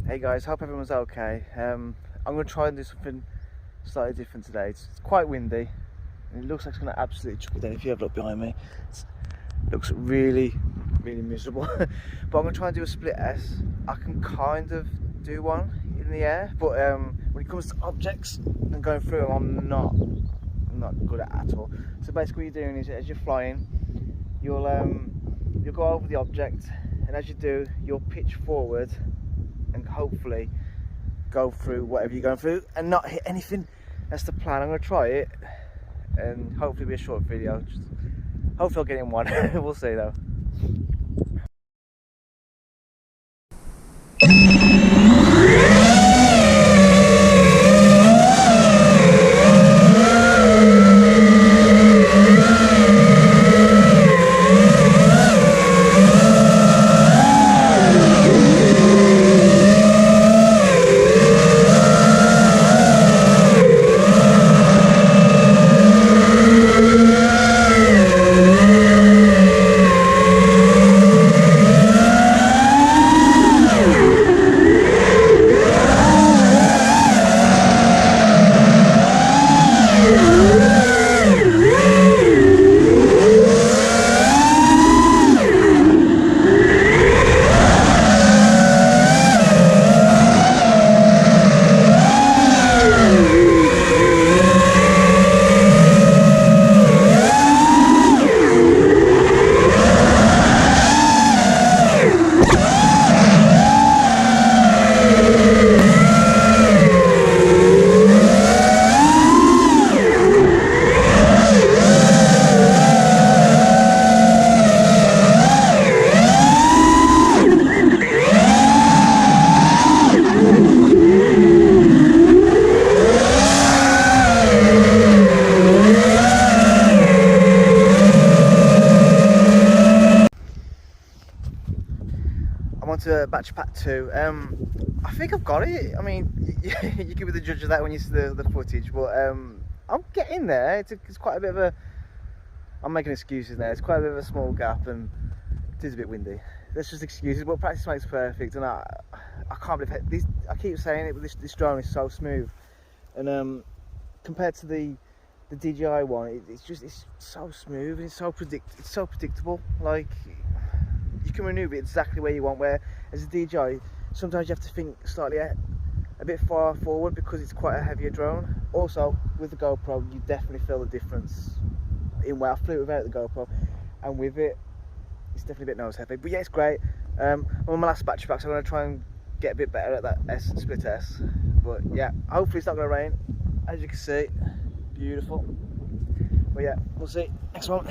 Hey guys, hope everyone's okay. I'm going to try and do something slightly different today. It's quite windy and it looks like it's going to absolutely chuck it down. If you have a look behind me, it looks really miserable. But I'm going to try and do a split S. I can kind of do one in the air, but when it comes to objects and going through them, I'm not good at all. So basically what you're doing is, as you're flying, you'll go over the object, and as you do, you'll pitch forward and hopefully go through whatever you're going through and not hit anything. That's the plan. I'm going to try it and hopefully be a short video. Hopefully I'll get in one. We'll see though. I'm on to batch pack 2. I think I've got it. I mean, you can be the judge of that when you see the footage, but I'm getting there. It's quite a bit of a, I'm making excuses now, it's quite a bit of a small gap and it is a bit windy. That's just excuses, but practice makes perfect, and I can't believe it. I keep saying it, but this drone is so smooth, and compared to the DJI one, it's so smooth and it's so predictable. Like, you can maneuver it exactly where you want, where as a DJI sometimes you have to think slightly a bit far forward because it's quite a heavier drone. Also with the GoPro you definitely feel the difference in where I flew without the GoPro, and with it it's definitely a bit nose heavy. But yeah, it's great. I'm on my last batch pack, so I'm going to try and get a bit better at that split S. But yeah, hopefully it's not going to rain. As you can see, beautiful. But yeah, we'll see next one.